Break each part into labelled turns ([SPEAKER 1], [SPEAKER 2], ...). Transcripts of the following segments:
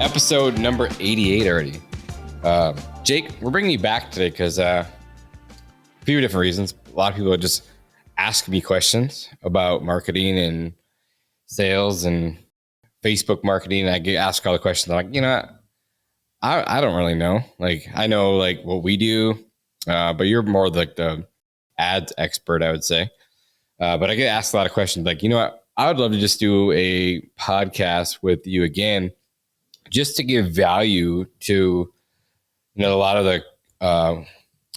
[SPEAKER 1] Episode number 88 already. Jake, we're bringing you back today because a few different reasons. A lot of people just ask me questions about marketing and sales and Facebook marketing. And I get asked all the questions. I'm like, I don't really know. Like, I know like what we do, but you're more like the ads expert, I would say. But I get asked a lot of questions. Like, I would love to just do a podcast with you again, just to give value to, a lot of the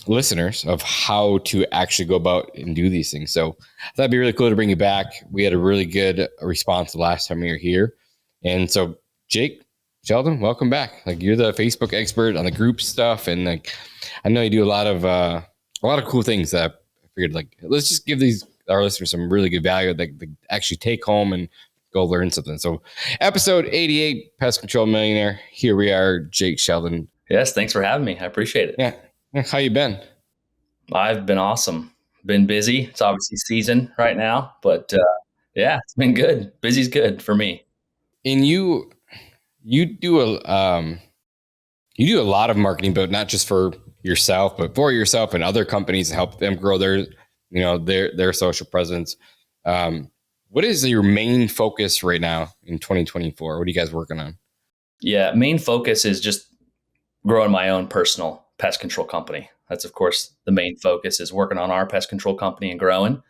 [SPEAKER 1] listeners of how to actually go about and do these things. So that'd be really cool to bring you back. We had a really good response the last time we were here. And so Jake, Sheldon, welcome back. Like, you're the Facebook expert on the group stuff. And like, I know you do a lot of cool things that I figured, like, let's just give our listeners some really good value that they actually take home and go learn something. So episode 88, Pest Control Millionaire. Here we are, Jake, Sheldon.
[SPEAKER 2] Yes, thanks for having me. I appreciate it.
[SPEAKER 1] Yeah. How you been?
[SPEAKER 2] I've been awesome. Been busy. It's obviously season right now, but it's been good. Busy's good for me.
[SPEAKER 1] And you do a lot of marketing, but not just for yourself, but for yourself and other companies to help them grow their social presence. What is your main focus right now in 2024? What are you guys working on?
[SPEAKER 2] Yeah, main focus is just growing my own personal pest control company. That's, of course, the main focus is working on our pest control company and growing.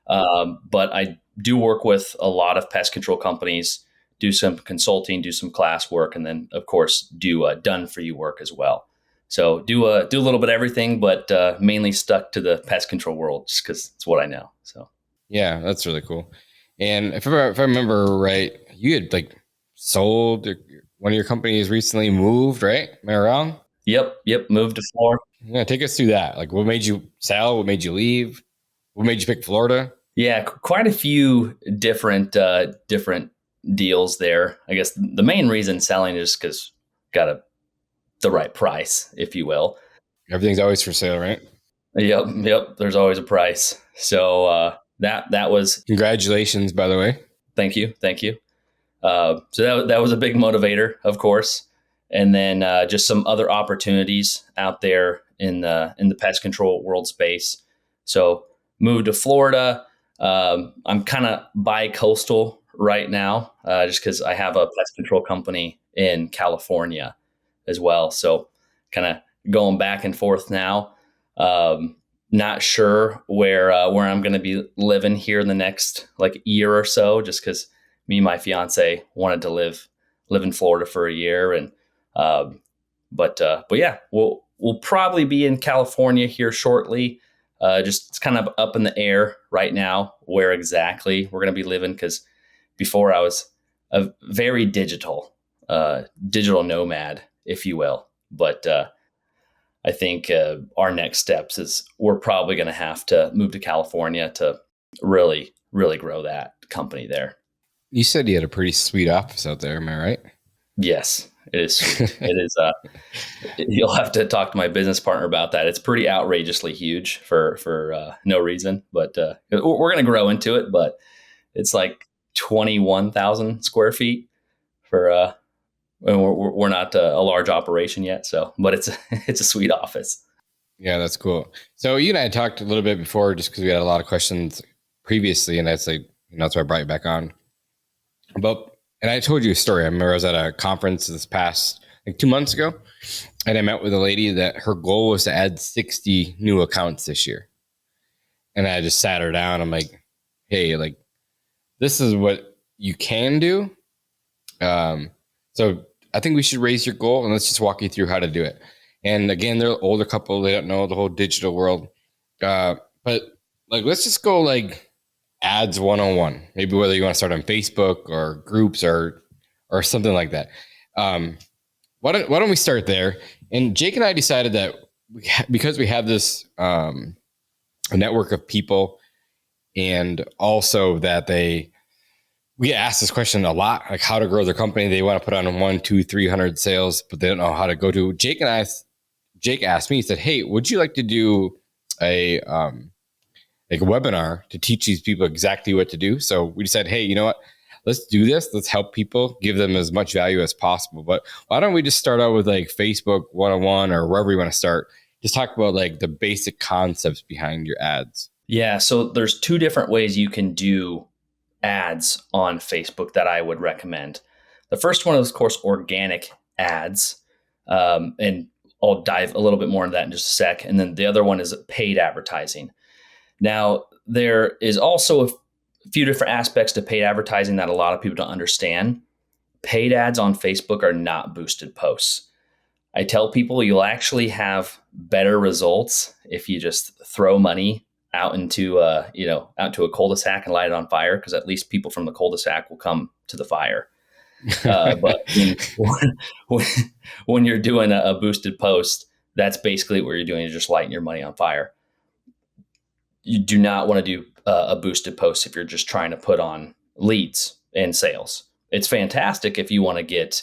[SPEAKER 2] But I do work with a lot of pest control companies, do some consulting, do some class work, and then, of course, do done for you work as well. So do a little bit of everything, but mainly stuck to the pest control world just because it's what I know. So
[SPEAKER 1] yeah, that's really cool. And if I remember right, you had like sold one of your companies recently, moved, right? Am I wrong?
[SPEAKER 2] Yep. Moved to Florida.
[SPEAKER 1] Yeah, take us through that. Like, what made you sell? What made you leave? What made you pick Florida?
[SPEAKER 2] Yeah, quite a few different deals there. I guess the main reason selling is because got the right price, if you will.
[SPEAKER 1] Everything's always for sale, right?
[SPEAKER 2] Yep. There's always a price. So that was.
[SPEAKER 1] Congratulations, by the way.
[SPEAKER 2] Thank you. So that was a big motivator, of course, and then just some other opportunities out there in the pest control world space. So moved to Florida. I'm kind of bi-coastal right now, just because I have a pest control company in California as well. So kind of going back and forth now. Not sure where I'm going to be living here in the next like year or so, just because me and my fiance wanted to live in Florida for a year, and but yeah, we'll probably be in California here shortly. Just it's kind of up in the air right now where exactly we're going to be living, because before I was a very digital nomad, if you will, but I think our next steps is we're probably going to have to move to California to really, really grow that company there.
[SPEAKER 1] You said you had a pretty sweet office out there. Am I right?
[SPEAKER 2] Yes, it is. It is. You'll have to talk to my business partner about that. It's pretty outrageously huge for no reason, but we're going to grow into it. But it's like 21,000 square feet for. We're not a large operation yet, but it's a sweet office.
[SPEAKER 1] Yeah, that's cool. So you and I talked a little bit before, just because we had a lot of questions previously, and that's like, that's why I brought you back on. And I told you a story. I remember I was at a conference this past 2 months ago, and I met with a lady that her goal was to add 60 new accounts this year. And I just sat her down. I'm like, hey, like, this is what you can do. So I think we should raise your goal, and let's just walk you through how to do it. And again, they're an older couple. They don't know the whole digital world. But like, let's just go like ads 101, maybe whether you want to start on Facebook or groups or something like that. Why don't we start there? And Jake and I decided that because we have this a network of people, and also that we get asked this question a lot, like how to grow their company. They want to put on 100, 200, 300 sales, but they don't know how to go to. Jake asked me, he said, hey, would you like to do a webinar to teach these people exactly what to do? So we decided, hey, you know what? let's do this. Let's help people, give them as much value as possible. But why don't we just start out with like Facebook 101 or wherever you want to start? Just talk about like the basic concepts behind your ads.
[SPEAKER 2] Yeah. So there's two different ways you can do ads on Facebook that I would recommend. The first one is, of course, organic ads. And I'll dive a little bit more into that in just a sec. And then the other one is paid advertising. Now, there is also a few different aspects to paid advertising that a lot of people don't understand. Paid ads on Facebook are not boosted posts. I tell people you'll actually have better results if you just throw money out into out to a cul-de-sac and light it on fire, because at least people from the cul-de-sac will come to the fire. But when you're doing a boosted post, that's basically what you're doing. You're just lighting your money on fire. You do not want to do a boosted post if you're just trying to put on leads and sales. It's fantastic if you want to get,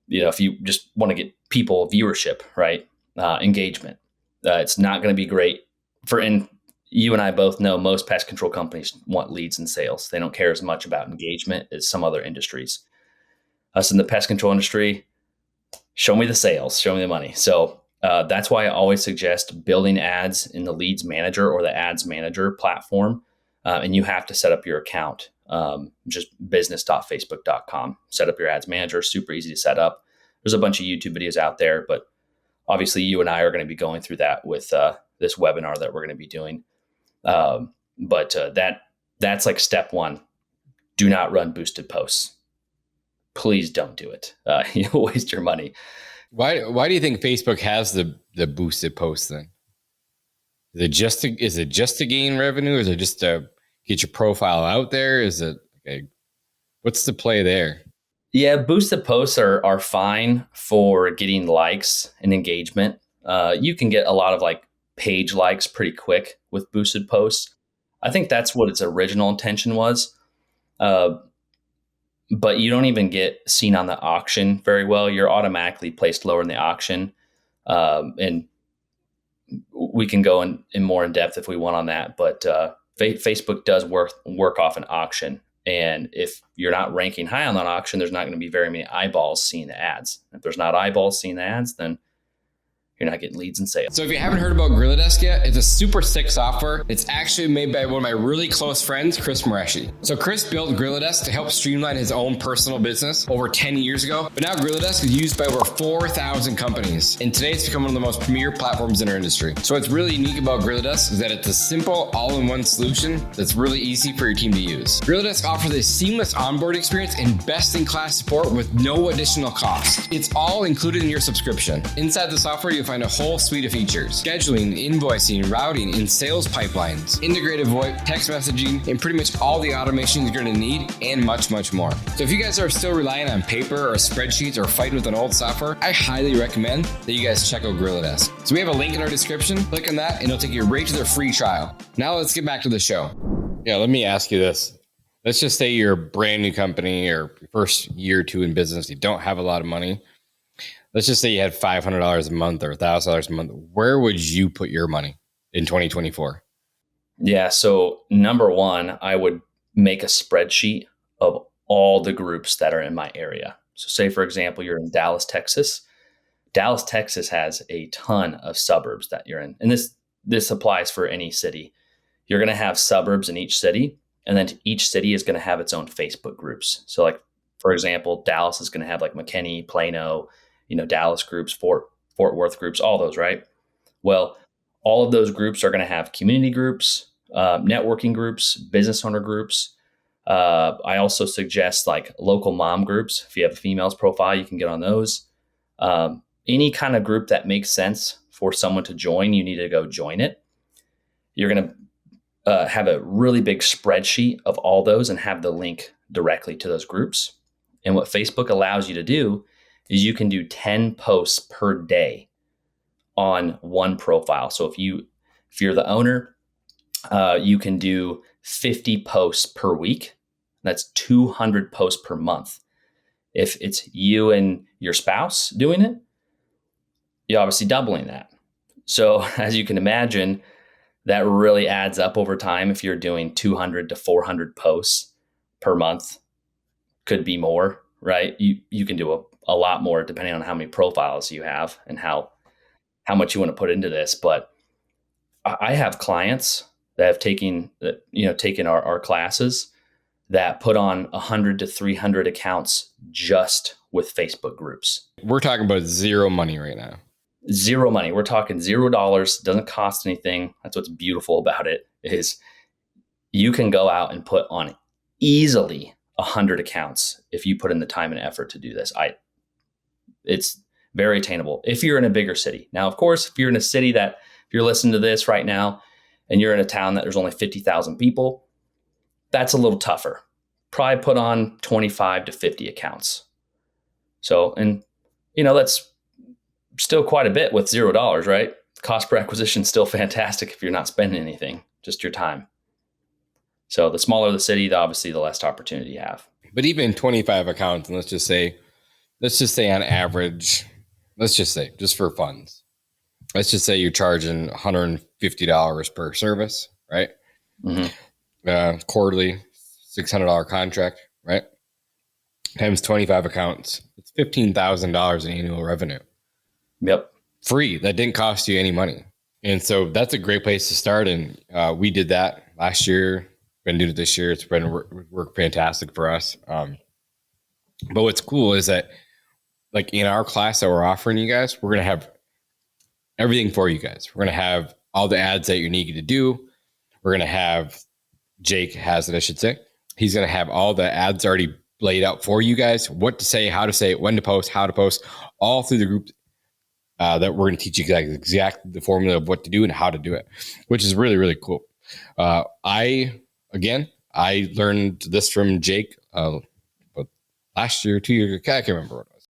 [SPEAKER 2] if you just want to get people viewership, right? Engagement. It's not going to be great and you and I both know most pest control companies want leads and sales. They don't care as much about engagement as some other industries. Us in the pest control industry, show me the sales, show me the money. So that's why I always suggest building ads in the Leads Manager or the Ads Manager platform. And you have to set up your account, just business.facebook.com. Set up your Ads Manager, super easy to set up. There's a bunch of YouTube videos out there, but obviously you and I are going to be going through that with this webinar that we're going to be doing. But that's like step one. Do not run boosted posts. Please don't do it. You'll waste your money.
[SPEAKER 1] Why do you think Facebook has the boosted posts then? Is it just to gain revenue? Or is it just to get your profile out there? Is it what's the play there?
[SPEAKER 2] Yeah, boosted posts are fine for getting likes and engagement. You can get a lot of like page likes pretty quick with boosted posts. I think that's what its original intention was. But you don't even get seen on the auction very well. You're automatically placed lower in the auction. And we can go in more in depth if we want on that. But Facebook does work off an auction. And if you're not ranking high on that auction, there's not going to be very many eyeballs seeing the ads. If there's not eyeballs seeing the ads, then you're not getting leads and sales.
[SPEAKER 1] So if you haven't heard about GorillaDesk yet, it's a super sick software. It's actually made by one of my really close friends, Chris Mareshi. So Chris built GorillaDesk to help streamline his own personal business over 10 years ago. But now GorillaDesk is used by over 4,000 companies. And today it's become one of the most premier platforms in our industry. So what's really unique about GorillaDesk is that it's a simple all-in-one solution that's really easy for your team to use. GorillaDesk offers a seamless onboarding experience and best-in-class support with no additional cost. It's all included in your subscription. Inside the software, you'll find a whole suite of features: scheduling, invoicing, routing, and sales pipelines, integrated VoIP, text messaging, and pretty much all the automation you're going to need, and much, much more. So if you guys are still relying on paper or spreadsheets or fighting with an old software, I highly recommend that you guys check out GorillaDesk. So we have a link in our description. Click on that and it'll take you right to their free trial. Now let's get back to the show. Yeah, let me ask you this. Let's just say you're a brand new company or first year or two in business. You don't have a lot of money. Let's just say you had $500 a month or $1,000 a month. Where would you put your money in 2024?
[SPEAKER 2] Yeah. So number one, I would make a spreadsheet of all the groups that are in my area. So say, for example, you're in Dallas, Texas. Dallas, Texas has a ton of suburbs that you're in. And this applies for any city. You're going to have suburbs in each city. And then each city is going to have its own Facebook groups. So like, for example, Dallas is going to have like McKinney, Plano, Dallas groups, Fort Worth groups, all those, right? Well, all of those groups are going to have community groups, networking groups, business owner groups. I also suggest like local mom groups. If you have a female's profile, you can get on those. Any kind of group that makes sense for someone to join, you need to go join it. You're going to have a really big spreadsheet of all those and have the link directly to those groups. And what Facebook allows you to do is you can do 10 posts per day on one profile. So if you're the owner, you can do 50 posts per week. That's 200 posts per month. If it's you and your spouse doing it, you're obviously doubling that. So as you can imagine, that really adds up over time if you're doing 200 to 400 posts per month, could be more, right? You can do a lot more depending on how many profiles you have and how much you want to put into this. But I have clients that have taken our classes that put on 100 to 300 accounts just with Facebook groups.
[SPEAKER 1] We're talking about zero money right now.
[SPEAKER 2] Zero money. We're talking $0. Doesn't cost anything. That's what's beautiful about it, is you can go out and put on easily 100 accounts if you put in the time and effort to do this. It's very attainable if you're in a bigger city. Now, of course, if you're in a city if you're listening to this right now and you're in a town that there's only 50,000 people, that's a little tougher. Probably put on 25 to 50 accounts. So, and that's still quite a bit with $0, right? Cost per acquisition is still fantastic if you're not spending anything, just your time. So the smaller the city, obviously the less opportunity you have.
[SPEAKER 1] But even 25 accounts, and let's just say on average, just for funds, let's just say you're charging $150 per service, right? Mm-hmm. Quarterly, $600 contract, right? Times 25 accounts, it's $15,000 in annual revenue.
[SPEAKER 2] Yep.
[SPEAKER 1] Free. That didn't cost you any money. And so that's a great place to start. And we did that last year. Been doing it this year. It's been work fantastic for us. But what's cool is that, like, in our class that we're offering you guys, we're going to have everything for you guys. We're going to have all the ads that you need to do. We're going to have, Jake has it, I should say. He's going to have all the ads already laid out for you guys, what to say, how to say it, when to post, how to post, all through the group that we're going to teach you guys exactly the formula of what to do and how to do it, which is really, really cool. I learned this from Jake last year, 2 years ago. I can't remember what it was.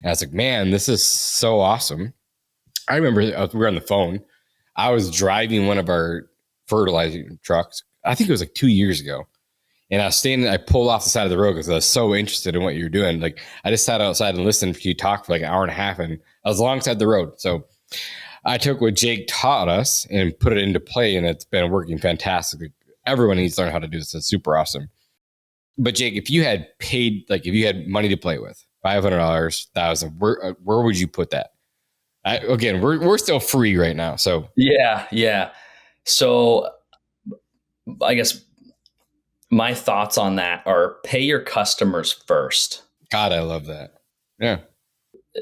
[SPEAKER 1] And I was like, man, this is so awesome. I remember we were on the phone. I was driving one of our fertilizing trucks. I think it was like 2 years ago. And I pulled off the side of the road because I was so interested in what you were doing. Like, I just sat outside and listened to you talk for like an hour and a half, and I was alongside the road. So I took what Jake taught us and put it into play, and it's been working fantastic. Everyone needs to learn how to do this. It's super awesome. But Jake, if you had money to play with, $500, $1,000, where would you put that? Again, we're still free right now. So
[SPEAKER 2] yeah. So I guess my thoughts on that are pay your customers first.
[SPEAKER 1] God, I love that. Yeah.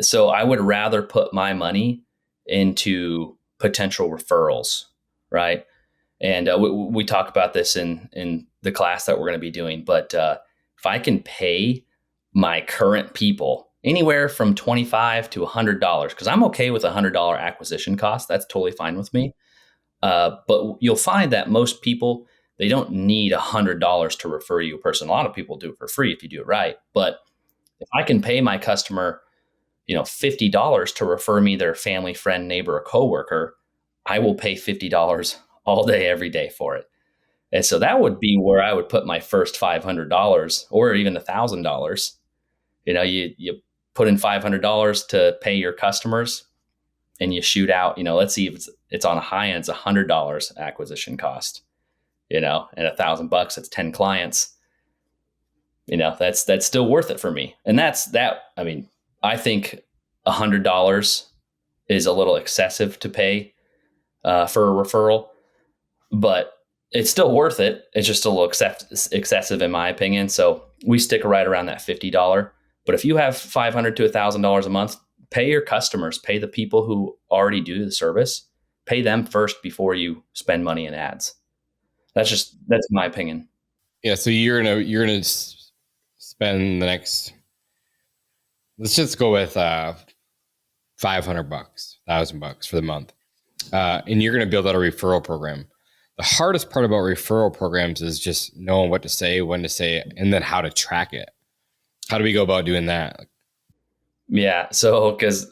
[SPEAKER 2] So I would rather put my money into potential referrals, right? And we talk about this in the class that we're going to be doing. But if I can pay my current people anywhere from $25 to $100, because I'm okay with $100 acquisition cost, that's totally fine with me. But you'll find that most people, they don't need $100 to refer you a person. A lot of people do it for free if you do it right. But if I can pay my customer, $50 to refer me their family, friend, neighbor, or coworker, I will pay $50 all day, every day for it. And so that would be where I would put my first $500 or even $1,000. You put in $500 to pay your customers, and you shoot out, let's see if it's on a high end, it's $100 acquisition cost, and $1,000, it's 10 clients. That's still worth it for me. And I think $100 is a little excessive to pay for a referral, but it's still worth it. It's just a little excessive in my opinion. So we stick right around that $50. But if you have $500 to $1,000 a month, pay your customers, pay the people who already do the service, pay them first before you spend money in ads. That's my opinion.
[SPEAKER 1] Yeah. So you're gonna spend the next, let's just go with $500, $1,000 for the month. And you're going to build out a referral program. The hardest part about referral programs is just knowing what to say, when to say it, and then how to track it. How do we go about doing that?
[SPEAKER 2] Yeah. So, because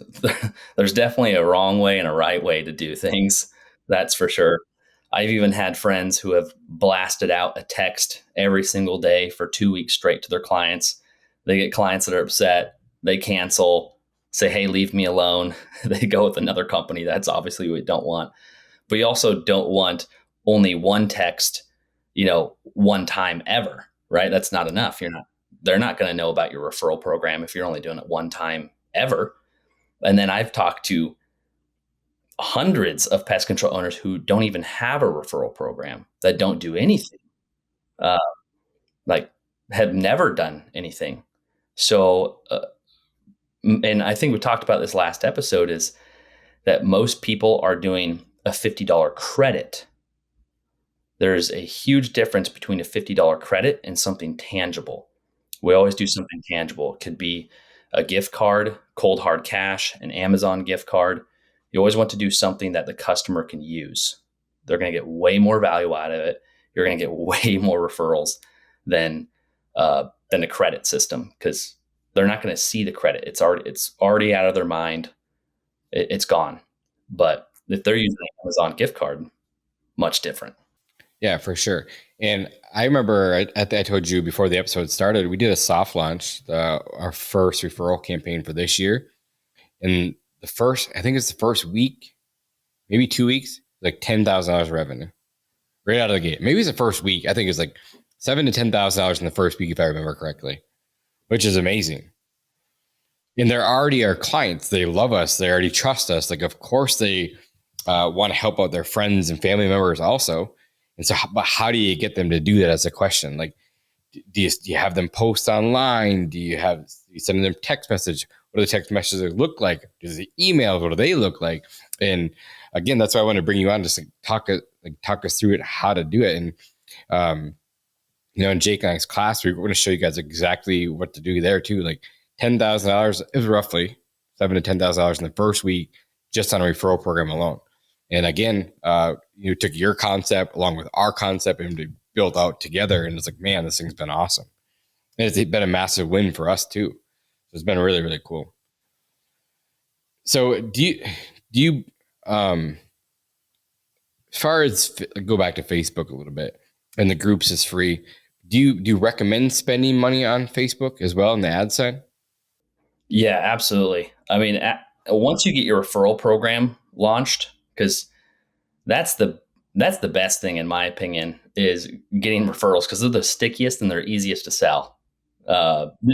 [SPEAKER 2] there's definitely a wrong way and a right way to do things. That's for sure. I've even had friends who have blasted out a text every single day for 2 weeks straight to their clients. They get clients that are upset. They cancel, say, hey, leave me alone. They go with another company. That's obviously what we don't want. But you also don't want only one text, one time ever. right? That's not enough. They're not going to know about your referral program if you're only doing it one time ever. And then I've talked to hundreds of pest control owners who don't even have a referral program, that don't do anything, uh, like have never done anything. So, and I think we talked about this last episode, is that most people are doing a $50 credit. There's a huge difference between a $50 credit and something tangible. We always do something tangible. It could be a gift card, cold hard cash, an Amazon gift card. You always want to do something that the customer can use. They're going to get way more value out of it. You're going to get way more referrals than a credit system, because they're not going to see the credit. It's already out of their mind. It's gone. But if they're using an Amazon gift card, much different.
[SPEAKER 1] Yeah, for sure. And I remember I told you before the episode started, we did a soft launch, our first referral campaign for this year. And I think it's the first week, maybe 2 weeks, like $10,000 revenue right out of the gate. Maybe it's the first week. I think it's like $7,000 to $10,000 in the first week, if I remember correctly, which is amazing. And they're already our clients. They love us. They already trust us. Like, of course, they want to help out their friends and family members also. And so, but how do you get them to do that? As a question, like, do you have them post online? Do you send them text message? What do the text messages look like? Does the emails, what do they look like? And again, that's why I want to bring you on, just to talk us through it, how to do it. And in Jake and I's class, we're going to show you guys exactly what to do there too. Like $10,000 is roughly $7,000 to $10,000 in the first week, just on a referral program alone. And again, you took your concept along with our concept and we built out together. And it's like, man, this thing's been awesome. And it's been a massive win for us too. So it's been really, really cool. So do you, as far as go back to Facebook a little bit, and the groups is free, do you recommend spending money on Facebook as well on the ad side?
[SPEAKER 2] Yeah, absolutely. I mean, once you get your referral program launched, because that's the best thing, in my opinion, is getting referrals, because they're the stickiest and they're easiest to sell.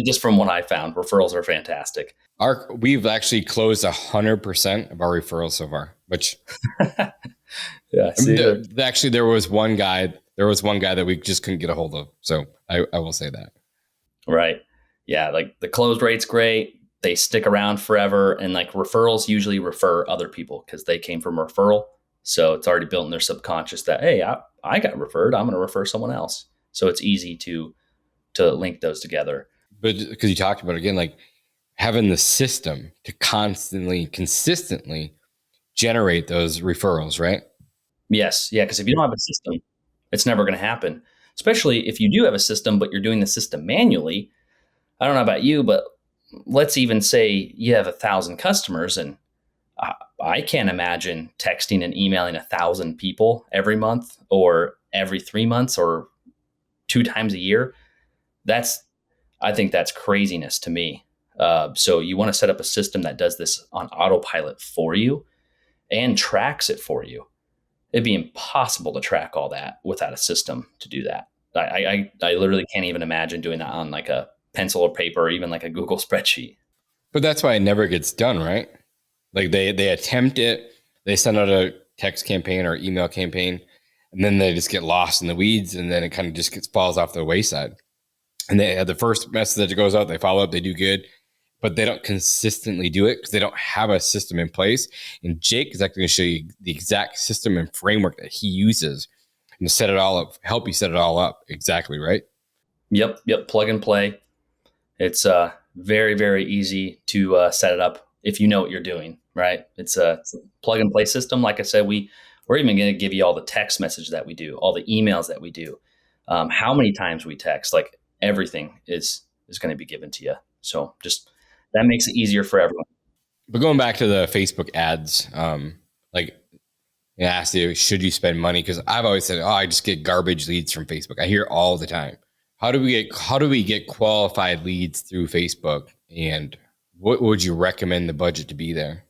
[SPEAKER 2] Just from what I found, referrals are fantastic.
[SPEAKER 1] We've actually closed 100% of our referrals so far, which
[SPEAKER 2] yeah.
[SPEAKER 1] Actually, there was one guy that we just couldn't get a hold of. So I will say that.
[SPEAKER 2] Right. Yeah. Like the close rate's great. They stick around forever. And like referrals usually refer other people because they came from referral. So it's already built in their subconscious that, hey, I got referred, I'm going to refer someone else. So it's easy to link those together.
[SPEAKER 1] But because you talked about, again, like having the system to consistently generate those referrals, right?
[SPEAKER 2] Yes. Yeah. Because if you don't have a system, it's never going to happen. Especially if you do have a system, but you're doing the system manually. I don't know about you, but let's even say you have 1,000 customers, and I can't imagine texting and emailing 1,000 people every month or every 3 months or 2 times a year. I think that's craziness to me. So you want to set up a system that does this on autopilot for you and tracks it for you. It'd be impossible to track all that without a system to do that. I literally can't even imagine doing that on like a pencil or paper or even like a Google spreadsheet.
[SPEAKER 1] But that's why it never gets done, right? Like they attempt it, they send out a text campaign or email campaign, and then they just get lost in the weeds, and then it kind of just falls off the wayside. And they have the first message that goes out, they follow up, they do good, but they don't consistently do it because they don't have a system in place. And Jake is actually going to show you the exact system and framework that he uses and set it all up, help you set it all up. Exactly, right?
[SPEAKER 2] Yep. Plug and play. It's very, very easy to set it up if you know what you're doing, right? It's a plug and play system. Like I said, we're even going to give you all the text message that we do, all the emails that we do, how many times we text, like everything is going to be given to you. So just that makes it easier for everyone.
[SPEAKER 1] But going back to the Facebook ads, like I asked you, should you spend money? Because I've always said, I just get garbage leads from Facebook. I hear it all the time. How do we get qualified leads through Facebook? And what would you recommend the budget to be there?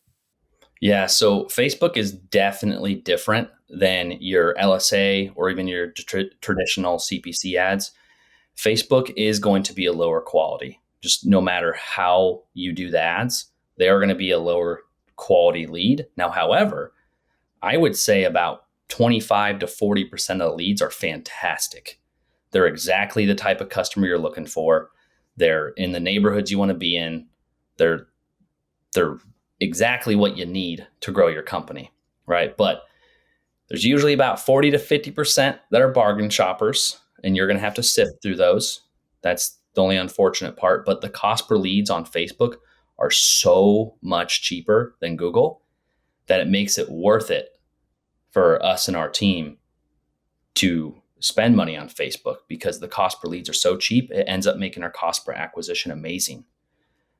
[SPEAKER 2] Yeah, so Facebook is definitely different than your LSA or even your traditional CPC ads. Facebook is going to be a lower quality. Just no matter how you do the ads, they are going to be a lower quality lead. Now, however, I would say about 25 to 40% of the leads are fantastic. They're exactly the type of customer you're looking for. They're in the neighborhoods you want to be in. They're exactly what you need to grow your company, right? But there's usually about 40 to 50% that are bargain shoppers, and you're going to have to sift through those. That's the only unfortunate part. But the cost per leads on Facebook are so much cheaper than Google that it makes it worth it for us and our team to spend money on Facebook, because the cost per leads are so cheap. It ends up making our cost per acquisition amazing.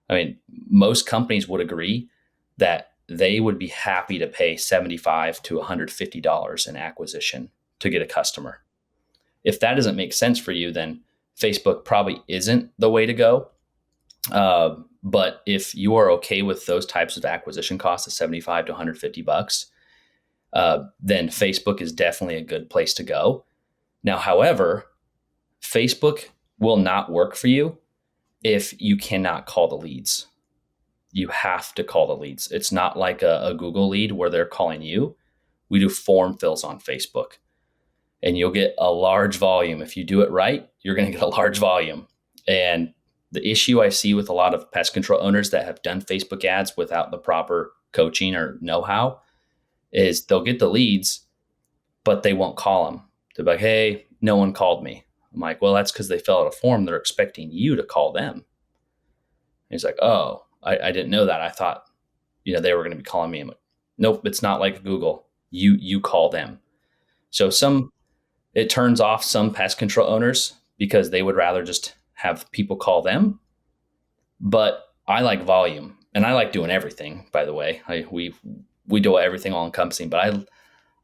[SPEAKER 2] I mean, most companies would agree that they would be happy to pay $75 to $150 in acquisition to get a customer. If that doesn't make sense for you, then Facebook probably isn't the way to go. But if you are okay with those types of acquisition costs of $75 to $150, then Facebook is definitely a good place to go. Now, however, Facebook will not work for you if you cannot call the leads. You have to call the leads. It's not like a Google lead where they're calling you. We do form fills on Facebook, and you'll get a large volume. If you do it right, you're going to get a large volume. And the issue I see with a lot of pest control owners that have done Facebook ads without the proper coaching or know-how is they'll get the leads, but they won't call them. They're like, hey, no one called me. I'm like, well, that's because they fill out a form. They're expecting you to call them. And he's like, oh, I didn't know that. I thought, they were going to be calling me. I'm like, nope, it's not like Google. You call them. So it turns off some pest control owners because they would rather just have people call them. But I like volume, and I like doing everything, by the way. We do everything all encompassing, but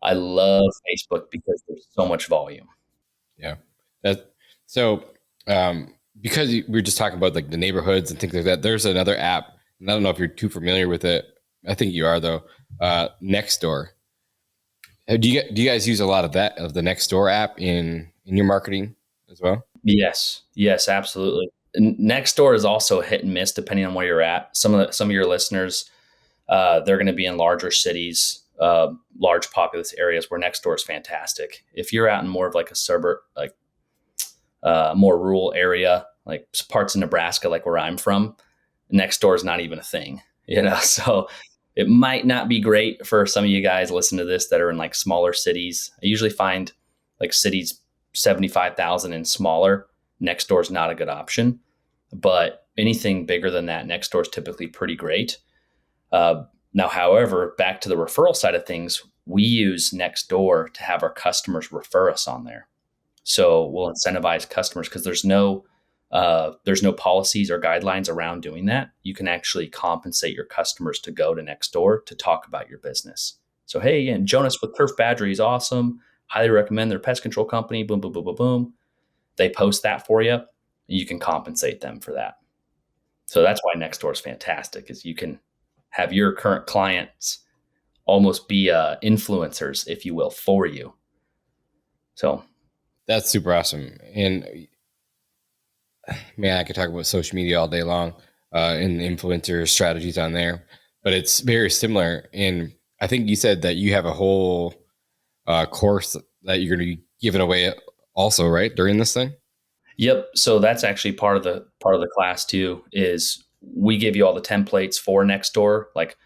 [SPEAKER 2] I love Facebook because there's so much volume.
[SPEAKER 1] Yeah. Because we were just talking about like the neighborhoods and things like that, there's another app, and I don't know if you're too familiar with it. I think you are though. Nextdoor. Do you guys use a lot of the Nextdoor app in your marketing as well?
[SPEAKER 2] Yes, absolutely. And Nextdoor is also hit and miss depending on where you're at. Some of your listeners, they're going to be in larger cities, large populous areas where Nextdoor is fantastic. If you're out in more of like a suburb, like more rural area, like parts of Nebraska, like where I'm from, Nextdoor is not even a thing, so it might not be great for some of you guys listening to this that are in like smaller cities. I usually find like cities 75,000 and smaller, Nextdoor is not a good option, but anything bigger than that, Nextdoor is typically pretty great. Now, however, back to the referral side of things, we use Nextdoor to have our customers refer us on there. So we'll incentivize customers because there's no policies or guidelines around doing that. You can actually compensate your customers to go to Nextdoor to talk about your business. So, hey, and Jonas with Turf Badgery is awesome. Highly recommend their pest control company. Boom, boom, boom, boom, boom. They post that for you, and you can compensate them for that. So that's why Nextdoor is fantastic, is you can have your current clients almost be influencers, if you will, for you. So
[SPEAKER 1] that's super awesome. And man, I could talk about social media all day long and influencer strategies on there, but it's very similar. And I think you said that you have a whole course that you're going to be giving away also, right, during this thing?
[SPEAKER 2] Yep. So that's actually part of the class too, is we give you all the templates for Nextdoor, like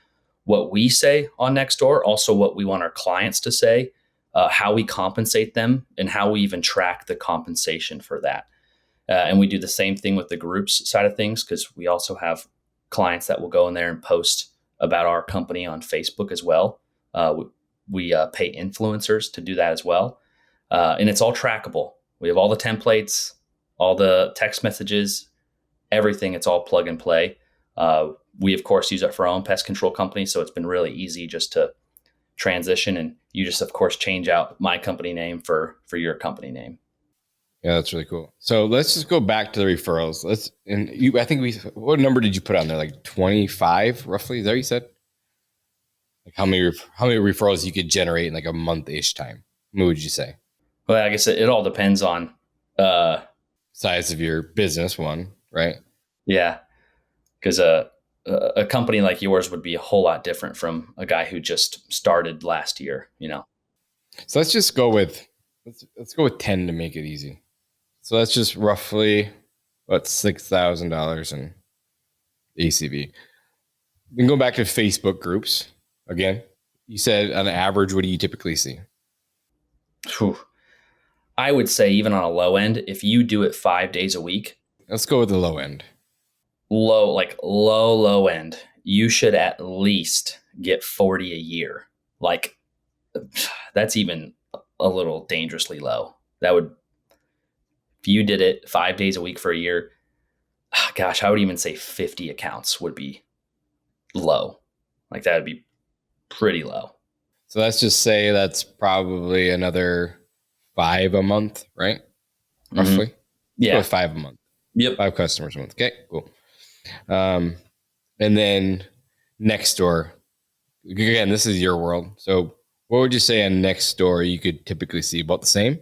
[SPEAKER 2] what we say on Nextdoor, also what we want our clients to say, how we compensate them, and how we even track the compensation for that. And we do the same thing with the groups side of things, because we also have clients that will go in there and post about our company on Facebook as well. We pay influencers to do that as well. And it's all trackable. We have all the templates, all the text messages, everything. It's all plug and play. We, of course, use it for our own pest control company. So it's been really easy just to transition. And you just, of course, change out my company name for your company name.
[SPEAKER 1] Yeah, that's really cool. So let's just go back to the referrals. What number did you put on there? Like 25 roughly? Is that what you said? Like how many referrals you could generate in like a month-ish time? What would you say?
[SPEAKER 2] Well, I guess it all depends on
[SPEAKER 1] size of your business, one, right?
[SPEAKER 2] Yeah. Because a company like yours would be a whole lot different from a guy who just started last year, you know?
[SPEAKER 1] So let's just go with let's go with 10 to make it easy. So that's just roughly what $6,000 in ACV. Then go back to Facebook groups again. You said on average, what do you typically see?
[SPEAKER 2] Whew. I would say even on a low end, if you do it 5 days a week,
[SPEAKER 1] Let's go with the low end.
[SPEAKER 2] low end, you should at least get 40 a year. Like that's even a little dangerously low. That would, if you did it 5 days a week for a year, gosh, I would even say 50 accounts would be low. Like that would be pretty low.
[SPEAKER 1] So let's just say that's probably another 5 a month, right? Roughly.
[SPEAKER 2] Yeah.
[SPEAKER 1] 5 a month.
[SPEAKER 2] Yep.
[SPEAKER 1] 5 customers a month. Okay, cool. And then Nextdoor. Again, this is your world. So what would you say on Nextdoor you could typically see? About the same?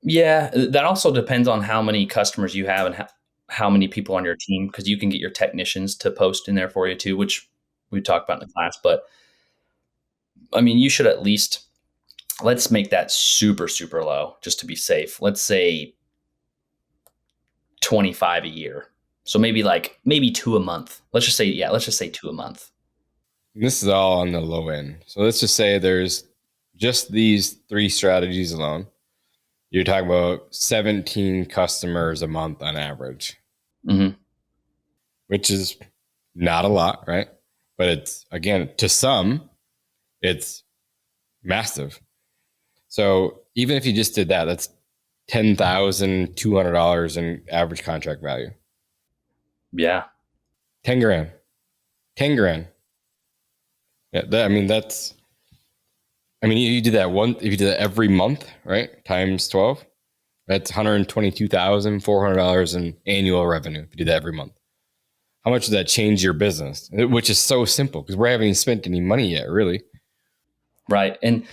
[SPEAKER 2] Yeah. That also depends on how many customers you have and how many people on your team, because you can get your technicians to post in there for you too, which we talked about in the class. But I mean, you should at least, let's make that super, super low just to be safe. Let's say 25 a year. So maybe 2 a month. Let's just say 2 a month.
[SPEAKER 1] This is all on the low end. So let's just say there's just these 3 strategies alone. You're talking about 17 customers a month on average, which is not a lot, right? But it's, again, to some, it's massive. So even if you just did that, that's $10,200 in average contract value.
[SPEAKER 2] Yeah.
[SPEAKER 1] 10 grand. 10 grand. Yeah, you do that if you do that every month, right? Times 12, that's $122,400 in annual revenue if you do that every month. How much does that change your business? Which is so simple because we haven't even spent any money yet, really.
[SPEAKER 2] Right. And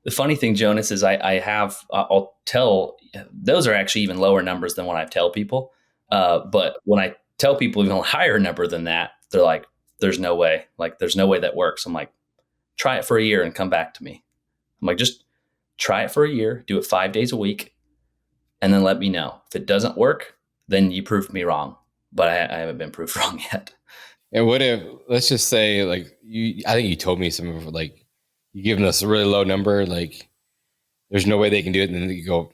[SPEAKER 2] the funny thing, Jonas, is I'll tell, those are actually even lower numbers than what I tell people. But when I tell people even a higher number than that, they're like, there's no way. Like, there's no way that works. I'm like, try it for a year and come back to me. I'm like, just try it for a year, do it 5 days a week, and then let me know. If it doesn't work, then you proved me wrong. But I haven't been proved wrong yet.
[SPEAKER 1] And what if, let's just say, like, I think you told me some of, like, you give them this really low number, like, there's no way they can do it. And then you go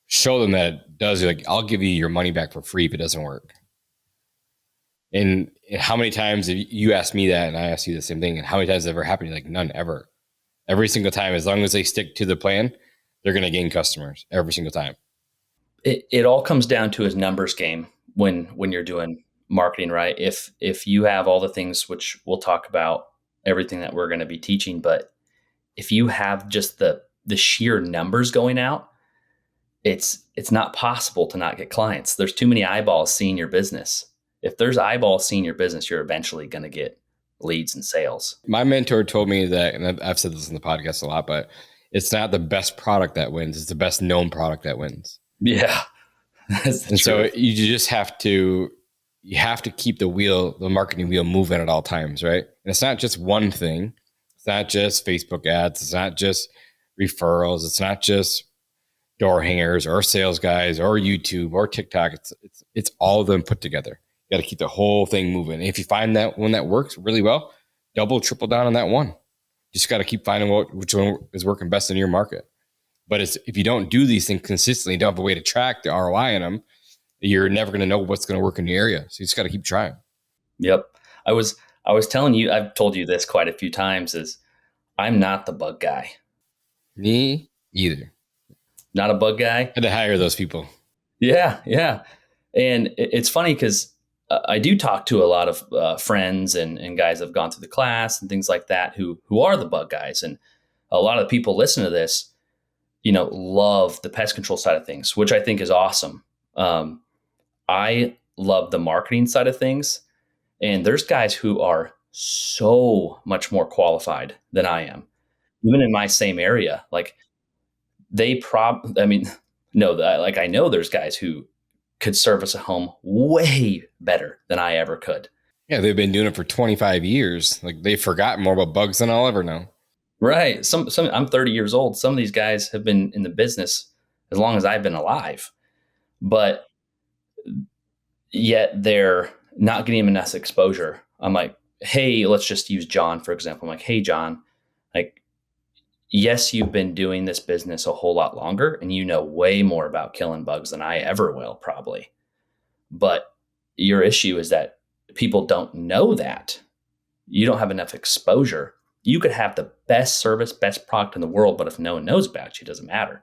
[SPEAKER 1] show them that it does. You're like, I'll give you your money back for free if it doesn't work. And how many times have you asked me that and I asked you the same thing? And how many times has it ever happened? You're like, none, ever. Every single time, as long as they stick to the plan, they're going to gain customers every single time.
[SPEAKER 2] It all comes down to his numbers game when you're doing marketing, right? If you have all the things, which we'll talk about everything that we're going to be teaching, but if you have just the sheer numbers going out, it's not possible to not get clients. There's too many eyeballs seeing your business. If there's eyeballs seeing your business, you're eventually going to get leads and sales.
[SPEAKER 1] My mentor told me that, and I've said this in the podcast a lot, but it's not the best product that wins. It's the best known product that wins.
[SPEAKER 2] Yeah.
[SPEAKER 1] And so you just have to keep the marketing wheel moving at all times, right? And it's not just one thing. It's not just Facebook ads. It's not just referrals. It's not just door hangers or sales guys or YouTube or TikTok. It's all of them put together. You got to keep the whole thing moving. And if you find that one that works really well, double, triple down on that one. You just got to keep finding which one is working best in your market. But if you don't do these things consistently, don't have a way to track the ROI in them, you're never going to know what's going to work in your area. So you just got to keep trying.
[SPEAKER 2] Yep. I was telling you, I've told you this quite a few times, is I'm not the bug guy.
[SPEAKER 1] Me either.
[SPEAKER 2] Not a bug guy.
[SPEAKER 1] Had to hire those people.
[SPEAKER 2] Yeah. Yeah. And it's funny because I do talk to a lot of friends and guys that have gone through the class and things like that who are the bug guys. And a lot of the people listen to this, love the pest control side of things, which I think is awesome. I love the marketing side of things. And there's guys who are so much more qualified than I am, even in my same area. Like I know there's guys who could service a home way better than I ever could.
[SPEAKER 1] Yeah, they've been doing it for 25 years. Like they've forgotten more about bugs than I'll ever know.
[SPEAKER 2] Right. Some I'm 30 years old. Some of these guys have been in the business as long as I've been alive, but yet they're not getting enough exposure. I'm like, hey, let's just use John, for example. I'm like, hey, John, like, yes, you've been doing this business a whole lot longer and you know way more about killing bugs than I ever will, probably. But your issue is that people don't know that. You don't have enough exposure. You could have the best service, best product in the world, but if no one knows about you, it doesn't matter.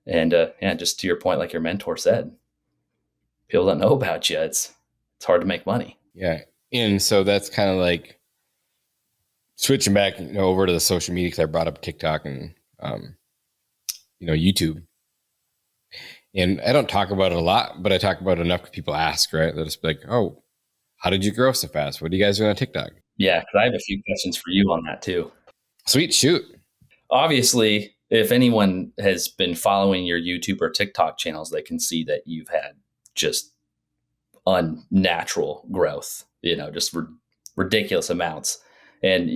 [SPEAKER 2] And just to your point, like your mentor said, people don't know about you. It's hard to make money.
[SPEAKER 1] Yeah. And so that's kind of like switching back over to the social media, because I brought up TikTok and, YouTube. And I don't talk about it a lot, but I talk about it enough because people ask, right? They'll just be like, oh, how did you grow so fast? What are you guys doing on TikTok?
[SPEAKER 2] Yeah, because I have a few questions for you on that too.
[SPEAKER 1] Sweet, shoot.
[SPEAKER 2] Obviously, if anyone has been following your YouTube or TikTok channels, they can see that you've had just unnatural growth, just ridiculous amounts. And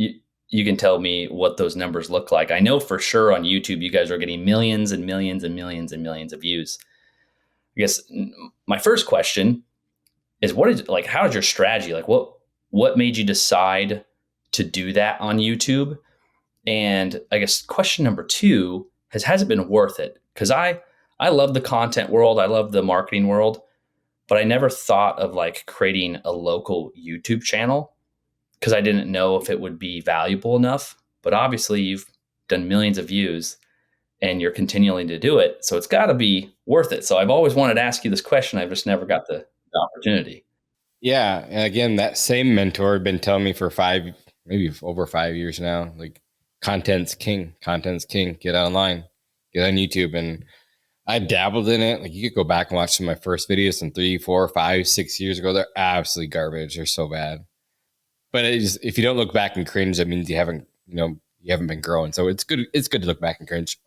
[SPEAKER 2] you can tell me what those numbers look like. I know for sure on YouTube, you guys are getting millions and millions and millions and millions of views. I guess my first question is, how is your strategy? Like what made you decide to do that on YouTube? And I guess question number 2 has it been worth it? Because I love the content world. I love the marketing world, but I never thought of like creating a local YouTube channel because I didn't know if it would be valuable enough. But obviously you've done millions of views and you're continuing to do it. So it's got to be worth it. So I've always wanted to ask you this question. I've just never got the opportunity.
[SPEAKER 1] Yeah. And again, that same mentor had been telling me for maybe over 5 years now, like content's king, get online, get on YouTube. And I dabbled in it. Like you could go back and watch some of my first videos from 3, 4, 5, 6 years ago. They're absolutely garbage. They're so bad. But if you don't look back and cringe, that means you haven't been growing. So it's good. It's good to look back and cringe.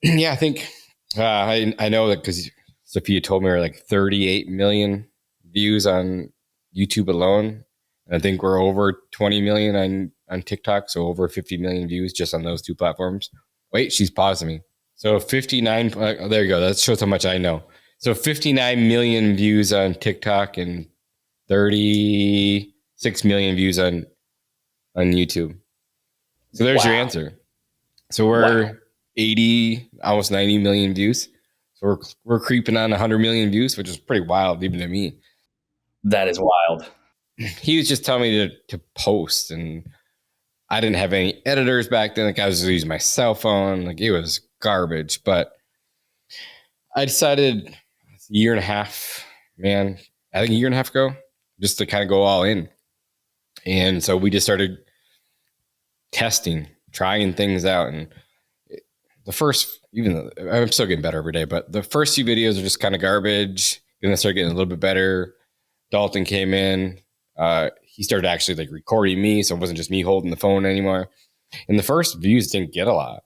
[SPEAKER 1] Yeah, I think I know that because Sofia told me we're like 38 million views on YouTube alone. And I think we're over 20 million on TikTok. So over 50 million views just on those 2 platforms. Wait, she's pausing me. So 59. There you go. That shows how much I know. So 59 million views on TikTok and 36 million views on YouTube. So there's your answer. So we're 80, almost 90 million views. So we're creeping on 100 million views, which is pretty wild even to me.
[SPEAKER 2] That is wild.
[SPEAKER 1] He was just telling me to post, and I didn't have any editors back then. Like I was using my cell phone. Like it was garbage. But I decided a year and a half ago, just to kind of go all in. And so we just started testing, trying things out. And I'm still getting better every day, but the first few videos are just kind of garbage. Then I started getting a little bit better. Dalton came in. He started actually like recording me. So it wasn't just me holding the phone anymore. And the first views didn't get a lot,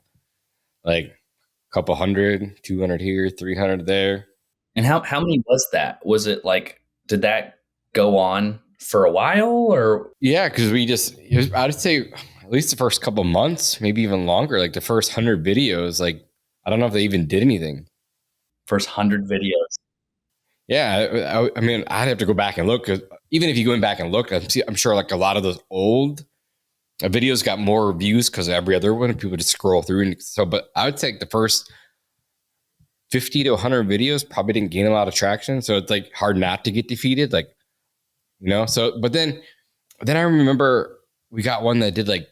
[SPEAKER 1] like a couple 100, 200 here, 300 there.
[SPEAKER 2] And how many was that? Was it like, did that go on for a while or? Yeah,
[SPEAKER 1] because I'd say at least the first couple months, maybe even longer, like the first 100 videos, like, I don't know if they even did anything.
[SPEAKER 2] First 100 videos.
[SPEAKER 1] Yeah. I mean, I'd have to go back and look, because even if you go back and look, I'm sure like a lot of those old videos got more views because every other one, people just scroll through. And so, but I would say the first 50 to 100 videos probably didn't gain a lot of traction. So it's like hard not to get defeated. Like, so, but then I remember we got one that did like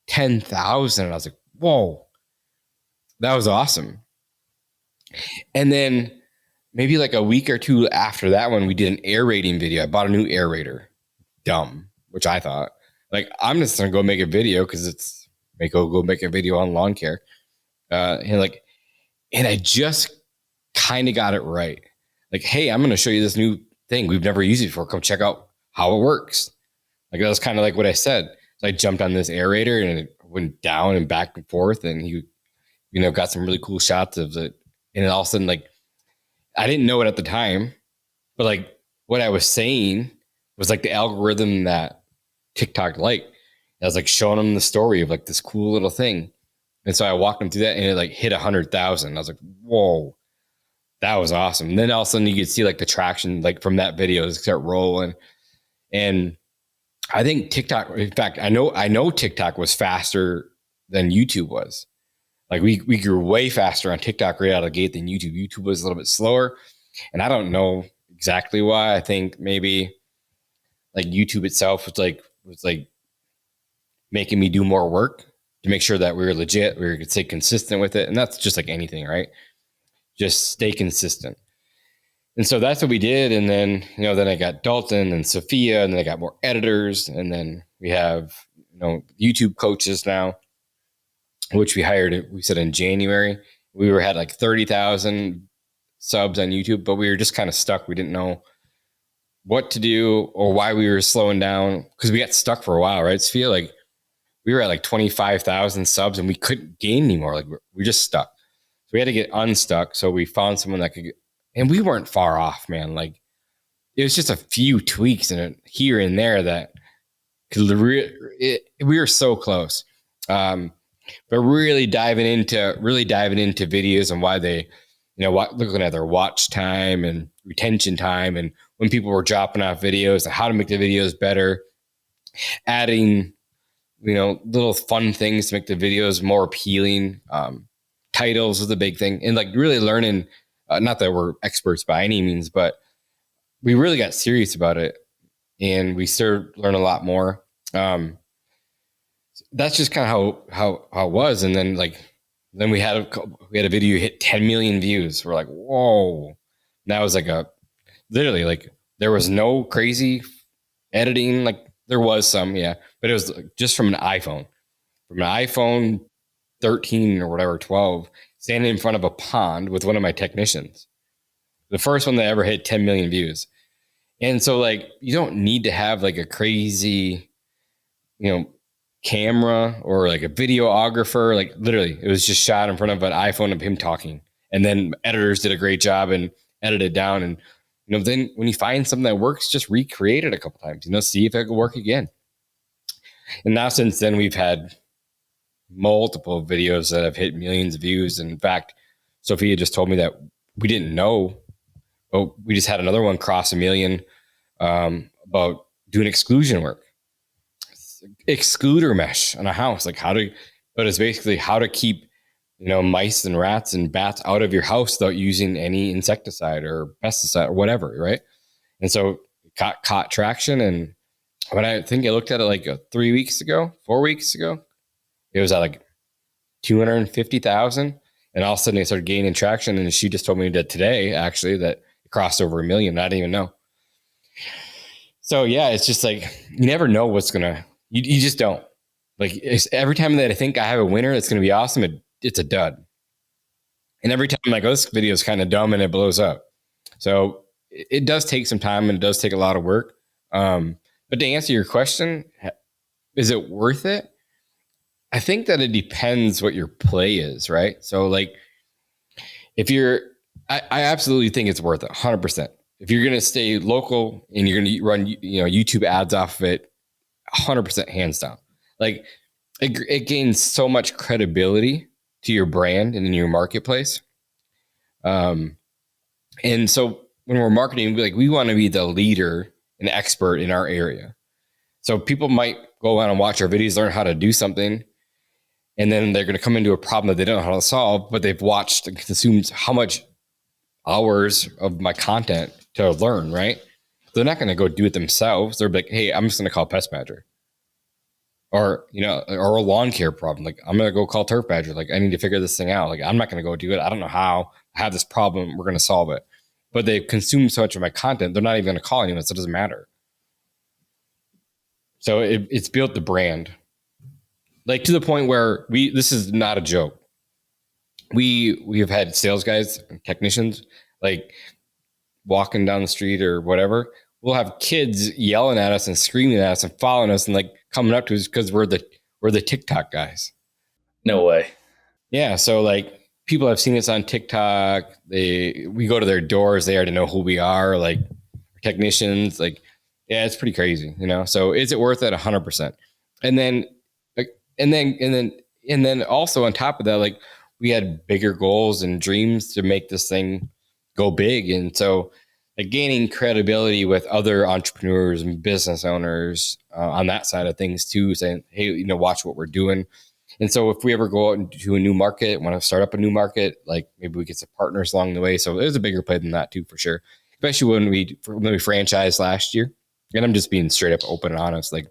[SPEAKER 1] 10,000. And I was like, whoa, that was awesome. And then maybe like a week or 2 after that one, we did an aerating video. I bought a new aerator. Dumb, which I thought, like, I'm just going to go make a video because go make a video on lawn care. And I just kind of got it right. Like, hey, I'm going to show you this new thing. We've never used it before. Come check out how it works. Like, that was kind of like what I said. So I jumped on this aerator and it went down and back and forth. And he, got some really cool shots of it. And then all of a sudden, like, I didn't know it at the time, but like what I was saying was like the algorithm that TikTok liked. I was like showing them the story of like this cool little thing. And so I walked them through that and it like hit 100,000. I was like, whoa, that was awesome. And then all of a sudden you could see like the traction like from that video start rolling. And I think TikTok, in fact, I know TikTok was faster than YouTube was. Like we grew way faster on TikTok right out of the gate than YouTube. YouTube was a little bit slower. And I don't know exactly why. I think maybe like YouTube itself was like making me do more work to make sure that we were legit, we could stay consistent with it. And that's just like anything, right? Just stay consistent. And so that's what we did. And then, then I got Dalton and Sofia, and then I got more editors. And then we have, YouTube coaches now, which we hired, we said in January. We had like 30,000 subs on YouTube, but we were just kind of stuck. We didn't know what to do or why we were slowing down because we got stuck for a while, right? Sofia, like we were at like 25,000 subs and we couldn't gain anymore. Like we're just stuck. So we had to get unstuck. So we found someone that could get, and we weren't far off, man. Like it was just a few tweaks and here and there that we were so close. But really diving into videos and why they, looking at their watch time and retention time and when people were dropping off videos and how to make the videos better, adding, little fun things to make the videos more appealing. Titles was a big thing, and like really learning, not that we're experts by any means, but we really got serious about it and we started learning a lot more. That's just kind of how it was. And then then we had a video hit 10 million views. We're like, whoa. And that was like literally like there was no crazy editing. Like there was some, yeah, but it was just from an iPhone 13 or whatever, 12, standing in front of a pond with one of my technicians. The first one that ever hit 10 million views. And so like, you don't need to have like a crazy, camera or like a videographer. Like literally it was just shot in front of an iPhone of him talking. And then editors did a great job and edited down. And, then when you find something that works, just recreate it a couple times, see if it could work again. And now since then we've had multiple videos that have hit millions of views. And in fact, Sofia just told me that we didn't know, but we just had another one cross 1 million about doing exclusion work. Excluder mesh on a house, but it's basically how to keep mice and rats and bats out of your house without using any insecticide or pesticide or whatever, right? And so it caught traction. And when I think I looked at it like 4 weeks ago, it was at like 250,000, and all of a sudden it started gaining traction. And she just told me that today actually that it crossed over 1 million. I didn't even know. So yeah, it's just like you never know what's gonna. You just don't. Like every time that I think I have a winner that's going to be awesome, it's a dud. And every time I'm like, oh, this video is kind of dumb and it blows up. So it does take some time and it does take a lot of work. But to answer your question, is it worth it? I think that it depends what your play is, right? So like I absolutely think it's worth it 100%. If you're going to stay local and you're going to run, YouTube ads off of it, 100% hands down. Like it gains so much credibility to your brand and in your marketplace. And so when we're marketing, we want to be the leader and expert in our area. So people might go on and watch our videos, learn how to do something, and then they're going to come into a problem that they don't know how to solve, but they've watched and consumed how much hours of my content to learn, right? They're not going to go do it themselves. They're like, hey, I'm just going to call Pest Badger. Or, or a lawn care problem. Like, I'm going to go call Turf Badger. Like, I need to figure this thing out. Like, I'm not going to go do it. I don't know how. I have this problem. We're going to solve it. But they've consumed so much of my content, they're not even going to call anyone, so it doesn't matter. So it's built the brand. Like, to the point where this is not a joke. We have had sales guys, technicians, like, walking down the street or whatever, we'll have kids yelling at us and screaming at us and following us and like coming up to us because we're the TikTok guys.
[SPEAKER 2] No way.
[SPEAKER 1] Yeah. So like people have seen us on TikTok. We go to their doors. They already know who we are, like technicians. Like, yeah, it's pretty crazy, So is it worth it? 100%. And then, like, and then also on top of that, like we had bigger goals and dreams to make this thing go big. And so like gaining credibility with other entrepreneurs and business owners on that side of things too, saying, hey, watch what we're doing. And so if we ever go out into a new market, want to start up a new market, like maybe we get some partners along the way. So there's a bigger play than that too, for sure. Especially when we franchised last year. And I'm just being straight up open and honest. Like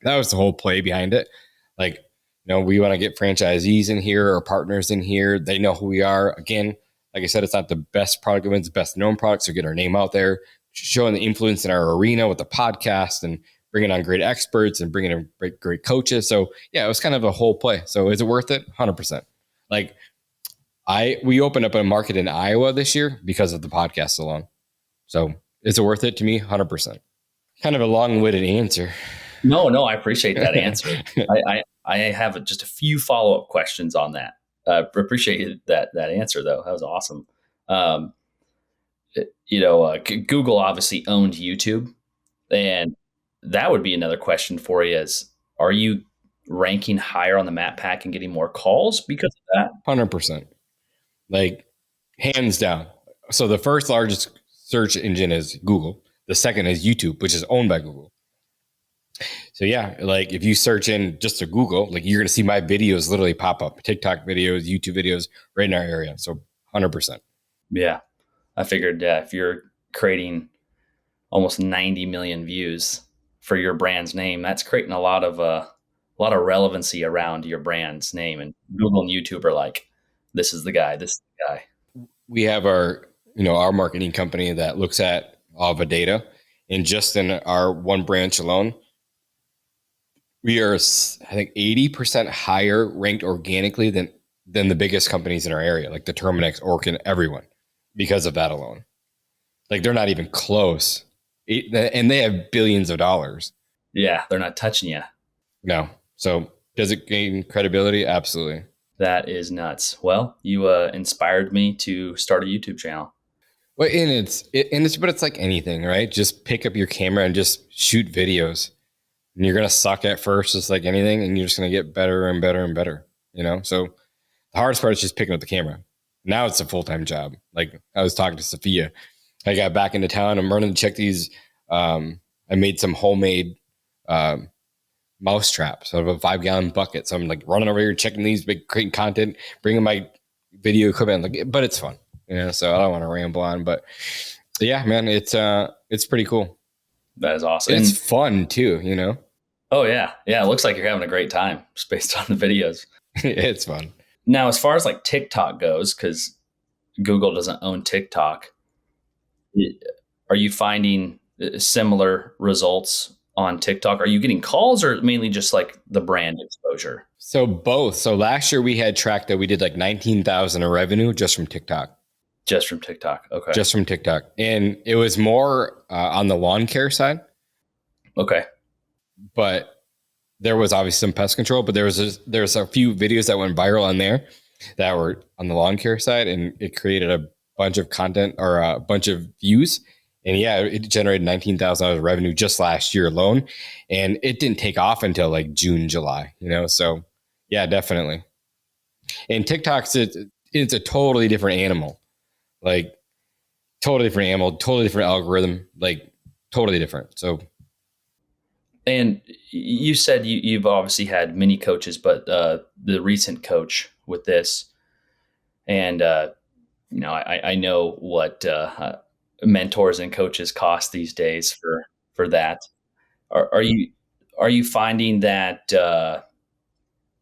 [SPEAKER 1] that was the whole play behind it. Like, we want to get franchisees in here or partners in here. They know who we are. Again, like I said, it's not the best product, it's the best known product. So get our name out there, showing the influence in our arena with the podcast and bringing on great experts and bringing in great coaches. So yeah, it was kind of a whole play. So is it worth it? 100%. Like we opened up a market in Iowa this year because of the podcast alone. So is it worth it to me? 100%. Kind of a long-winded answer.
[SPEAKER 2] No, I appreciate that answer. I have just a few follow-up questions on that. Appreciate that answer though. That was awesome. Google obviously owned YouTube, and that would be another question for you is, are you ranking higher on the map pack and getting more calls because of that?
[SPEAKER 1] 100%. Like hands down. So the first largest search engine is Google. The second is YouTube, which is owned by Google. So yeah, like if you search in just to Google, like you're going to see my videos literally pop up, TikTok videos, YouTube videos right in our area. So 100%.
[SPEAKER 2] Yeah. I figured if you're creating almost 90 million views for your brand's name, that's creating a lot of relevancy around your brand's name, and Google and YouTube are like, this is the guy.
[SPEAKER 1] We have our marketing company that looks at all the data, and just in our one branch alone, we are, I think, 80% higher ranked organically than the biggest companies in our area, like the Terminix, Orkin, everyone, because of that alone. Like they're not even close, and they have billions of dollars.
[SPEAKER 2] Yeah, they're not touching you.
[SPEAKER 1] No. So does it gain credibility? Absolutely.
[SPEAKER 2] That is nuts. Well, you inspired me to start a YouTube channel.
[SPEAKER 1] Well, but it's like anything, right? Just pick up your camera and just shoot videos. And you're going to suck at first, just like anything, and you're just going to get better and better and better, So the hardest part is just picking up the camera. Now it's a full-time job. Like I was talking to Sofia. I got back into town. I'm running to check these. I made some homemade mouse traps out of a 5-gallon bucket. So I'm like running over here, checking these, creating content, bringing my video equipment. But it's fun, so I don't want to ramble on, but yeah, man, it's pretty cool.
[SPEAKER 2] That is awesome.
[SPEAKER 1] It's fun too,
[SPEAKER 2] Oh yeah. Yeah. It looks like you're having a great time just based on the videos.
[SPEAKER 1] It's fun.
[SPEAKER 2] Now, as far as like TikTok goes, because Google doesn't own TikTok, are you finding similar results on TikTok? Are you getting calls or mainly just like the brand exposure?
[SPEAKER 1] So both. So last year we had tracked that we did like 19,000 in revenue just from TikTok.
[SPEAKER 2] Just from TikTok. Okay.
[SPEAKER 1] Just from TikTok. And it was more on the lawn care side.
[SPEAKER 2] Okay.
[SPEAKER 1] But there was obviously some pest control, but there was a few videos that went viral on there that were on the lawn care side, and it created a bunch of content or a bunch of views. And yeah, it generated $19,000 revenue just last year alone. And it didn't take off until like June, July, So yeah, definitely. And TikTok's it's a totally different animal. Like totally different animal, totally different algorithm, like totally different. So.
[SPEAKER 2] And you said you've obviously had many coaches, but the recent coach with this, and I know what mentors and coaches cost these days for that. Are you finding that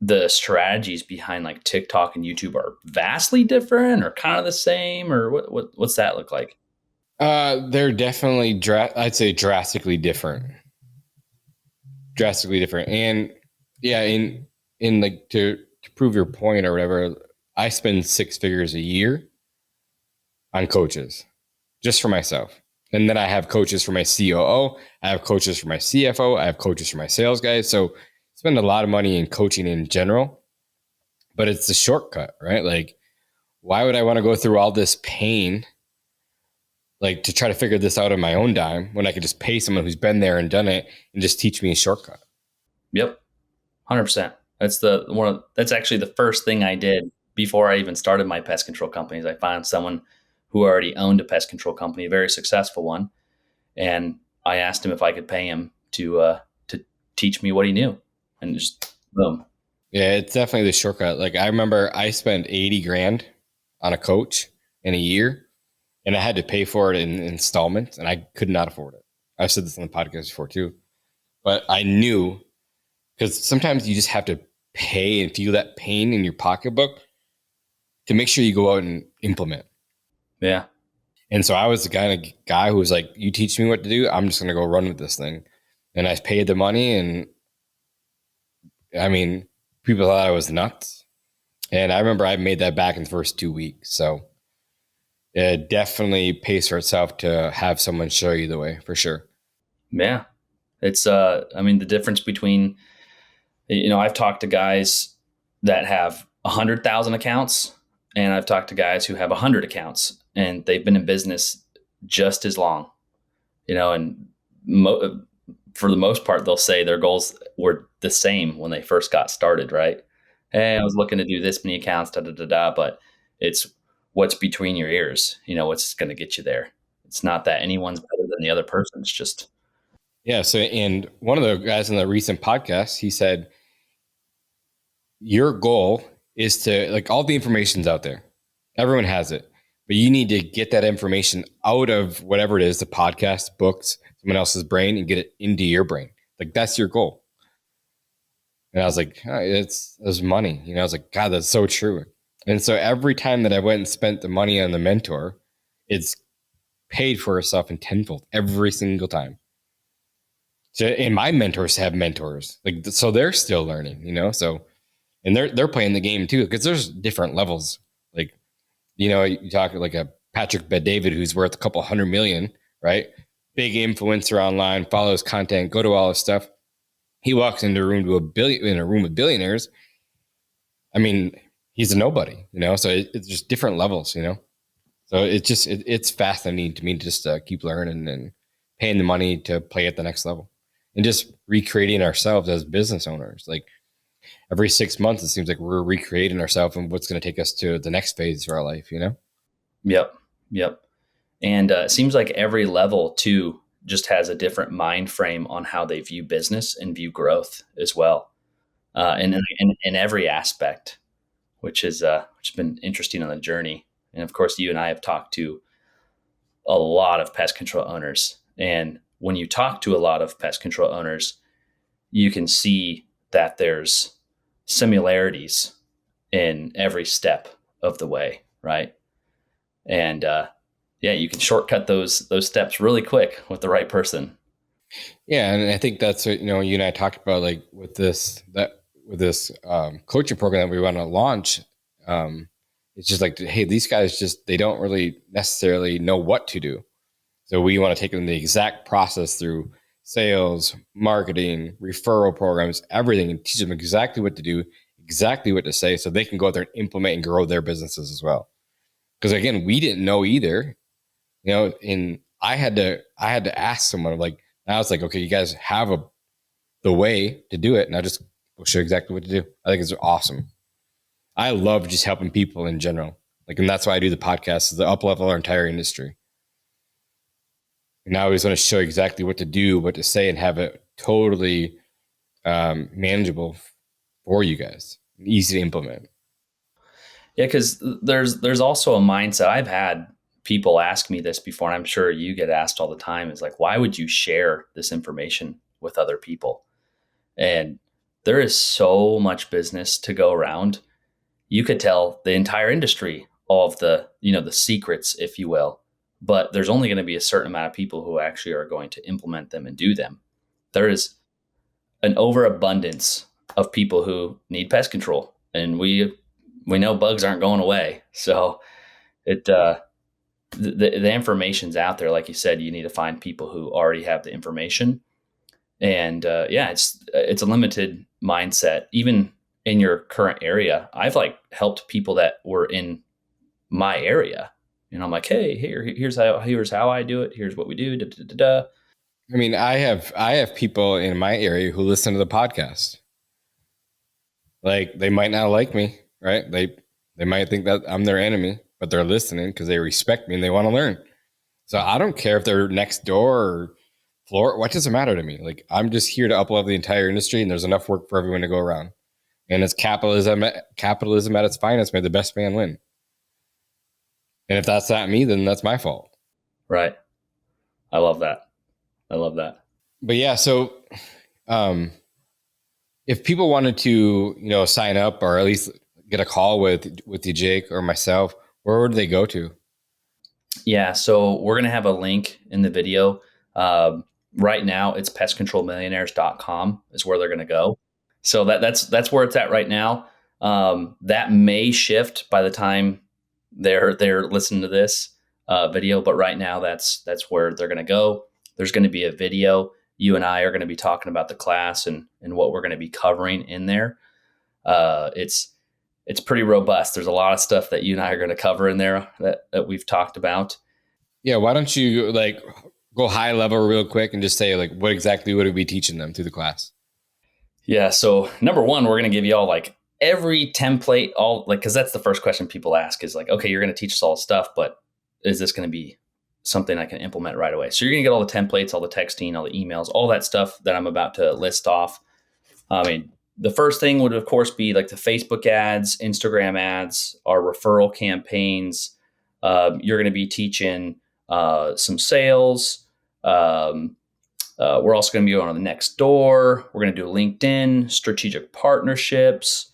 [SPEAKER 2] the strategies behind like TikTok and YouTube are vastly different, or kind of the same, or what's that look like?
[SPEAKER 1] They're definitely I'd say drastically different. Drastically different. And yeah, in like to prove your point or whatever, I spend 6 figures a year on coaches just for myself. And then I have coaches for my COO. I have coaches for my CFO. I have coaches for my sales guys. So I spend a lot of money in coaching in general, but it's the shortcut, right? Like why would I want to go through all this pain, like to try to figure this out on my own dime when I could just pay someone who's been there and done it and just teach me a shortcut?
[SPEAKER 2] Yep. 100%. That's actually the first thing I did before I even started my pest control companies. I found someone who already owned a pest control company, a very successful one. And I asked him if I could pay him to teach me what he knew, and just boom.
[SPEAKER 1] Yeah, it's definitely the shortcut. Like I remember I spent 80 grand on a coach in a year, and I had to pay for it in installments, and I could not afford it. I've said this on the podcast before too, but I knew, because sometimes you just have to pay and feel that pain in your pocketbook to make sure you go out and implement.
[SPEAKER 2] Yeah.
[SPEAKER 1] And so I was the kind of guy who was like, you teach me what to do, I'm just going to go run with this thing. And I paid the money, and I mean, people thought I was nuts. And I remember I made that back in the first 2 weeks. So it definitely pays for itself to have someone show you the way, for sure.
[SPEAKER 2] Yeah. It's, the difference between, I've talked to guys that have 100,000 accounts, and I've talked to guys who have 100 accounts, and they've been in business just as long, and for the most part, they'll say their goals were the same when they first got started, right? Hey, I was looking to do this many accounts, but it's what's between your ears, what's going to get you there. It's not that anyone's better than the other person. It's just.
[SPEAKER 1] Yeah. So, and one of the guys in the recent podcast, he said, your goal is to, like, all the information's out there. Everyone has it, but you need to get that information out of whatever it is, the podcast, books, someone else's brain, and get it into your brain. Like, that's your goal. And I was like, oh, it's money. I was like, God, that's so true. And so every time that I went and spent the money on the mentor, it's paid for itself in tenfold every single time. So, and my mentors have mentors, like, so they're still learning, so, and they're playing the game too, because there's different levels. Like, you talk like a Patrick Bet-David, who's worth a couple $100 million, right? Big influencer online, follows content, go to all this stuff. He walks into a room in a room of billionaires. I mean, he's a nobody, so it's just different levels, So it's fascinating to me to just keep learning and paying the money to play at the next level, and just recreating ourselves as business owners. Like every 6 months, it seems like we're recreating ourselves and what's going to take us to the next phase of our life,
[SPEAKER 2] Yep. And it seems like every level too just has a different mind frame on how they view business and view growth as well, and in every aspect, which has been interesting on the journey. And of course, you and I have talked to a lot of pest control owners, and when you talk to a lot of pest control owners, you can see that there's similarities in every step of the way, right? And you can shortcut those steps really quick with the right person.
[SPEAKER 1] Yeah, and I think that's what, you and I talked about, like with this coaching program that we want to launch. It's just like, hey, these guys they don't really necessarily know what to do, so we want to take them the exact process through sales, marketing, referral programs, everything, and teach them exactly what to do, exactly what to say, so they can go out there and implement and grow their businesses as well. Because again, we didn't know either, and I had to ask someone, like, I was like, okay, you guys have the way to do it, and I just will show you exactly what to do. I think it's awesome. I love just helping people in general. Like, and that's why I do the podcast, is to up-level our entire industry. And I always want to show you exactly what to do, what to say, and have it totally manageable for you guys, easy to implement.
[SPEAKER 2] Yeah, because there's also a mindset. I've had people ask me this before, and I'm sure you get asked all the time, is like, why would you share this information with other people? And there is so much business to go around. You could tell the entire industry all of the secrets, if you will, but there's only going to be a certain amount of people who actually are going to implement them and do them. There is an overabundance of people who need pest control, and we know bugs aren't going away. So the information's out there. Like you said, you need to find people who already have the information. And it's a limited mindset. Even in your current area, I've helped people that were in my area. And I'm like, hey, here's how I do it. Here's what we do. Da, da, da, da.
[SPEAKER 1] I mean, I have people in my area who listen to the podcast. Like, they might not like me, right? They might think that I'm their enemy, but they're listening because they respect me and they want to learn. So I don't care if they're next door or floor. What does it matter to me? Like, I'm just here to uplevel the entire industry, and there's enough work for everyone to go around. And it's capitalism at its finest. May the best man win. And if that's not me, then that's my fault.
[SPEAKER 2] Right. I love that.
[SPEAKER 1] But yeah, so if people wanted to, sign up or at least get a call with you, Jake, or myself, where would they go to?
[SPEAKER 2] Yeah. So we're going to have a link in the video. Right now it's pestcontrolmillionaires.com is where they're going to go. So that's where it's at right now. That may shift by the time they're listening to this video, but right now that's where they're going to go. There's going to be a video. You and I are going to be talking about the class and what we're going to be covering in there. It's pretty robust. There's a lot of stuff that you and I are going to cover in there that we've talked about.
[SPEAKER 1] Yeah. Why don't you go high level real quick and just say what exactly would we be teaching them through the class?
[SPEAKER 2] Yeah. So number one, we're going to give you all every template, because that's the first question people ask is okay, you're going to teach us all stuff, but is this going to be something I can implement right away? So you're going to get all the templates, all the texting, all the emails, all that stuff that I'm about to list off. I mean, the first thing would, of course, be the Facebook ads, Instagram ads, our referral campaigns. You're going to be teaching some sales. We're also going to be going on the Nextdoor. We're going to do LinkedIn, strategic partnerships,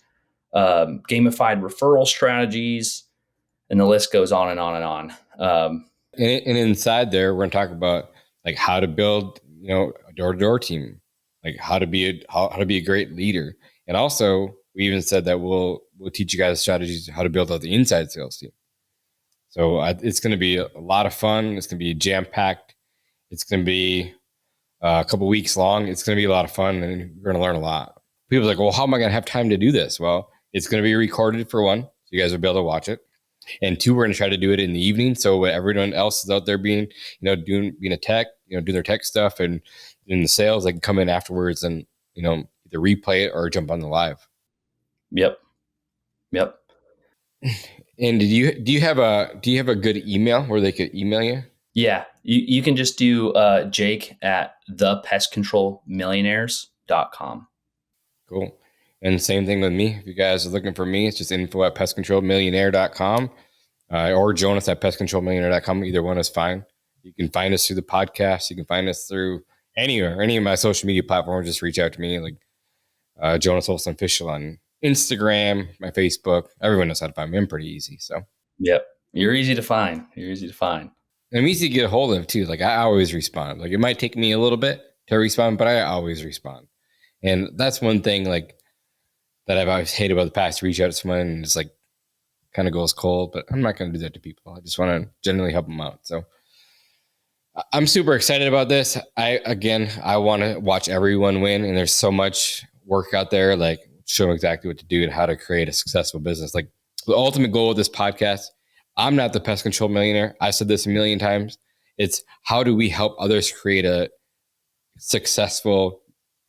[SPEAKER 2] gamified referral strategies, and the list goes on and on and on.
[SPEAKER 1] And inside there, we're going to talk about how to build, a door-to-door team, how to be a great leader. And also, we even said that we'll teach you guys strategies how to build out the inside sales team. So it's going to be a lot of fun. It's going to be jam-packed. It's going to be a couple weeks long. It's going to be a lot of fun, and you're going to learn a lot. People are like, well, how am I going to have time to do this? Well, it's going to be recorded for one, so you guys will be able to watch it. And two, we're going to try to do it in the evening. So everyone else is out there being a tech, doing their tech stuff and doing the sales, they can come in afterwards and, either replay it or jump on the live.
[SPEAKER 2] Yep.
[SPEAKER 1] And do you have a good email where they could email you?
[SPEAKER 2] Yeah. You can just do Jake at thepestcontrolmillionaires.com.
[SPEAKER 1] Cool. And same thing with me. If you guys are looking for me, it's just info at pestcontrolmillionaire.com or Jonas at pestcontrolmillionaire.com. Either one is fine. You can find us through the podcast. You can find us through any of my social media platforms. Just reach out to me, Jonas Olson Official on Instagram, my Facebook. Everyone knows how to find me. I'm pretty easy. So,
[SPEAKER 2] yep. You're easy to find.
[SPEAKER 1] I'm easy to get a hold of too. I always respond. It might take me a little bit to respond, but I always respond. And that's one thing that I've always hated about the past. Reach out to someone and it's kind of goes cold, but I'm not going to do that to people. I just want to generally help them out. So I'm super excited about this. I want to watch everyone win, and there's so much work out there. Show them exactly what to do and how to create a successful business. The ultimate goal of this podcast, I'm not the pest control millionaire. I've said this a million times. It's how do we help others create a successful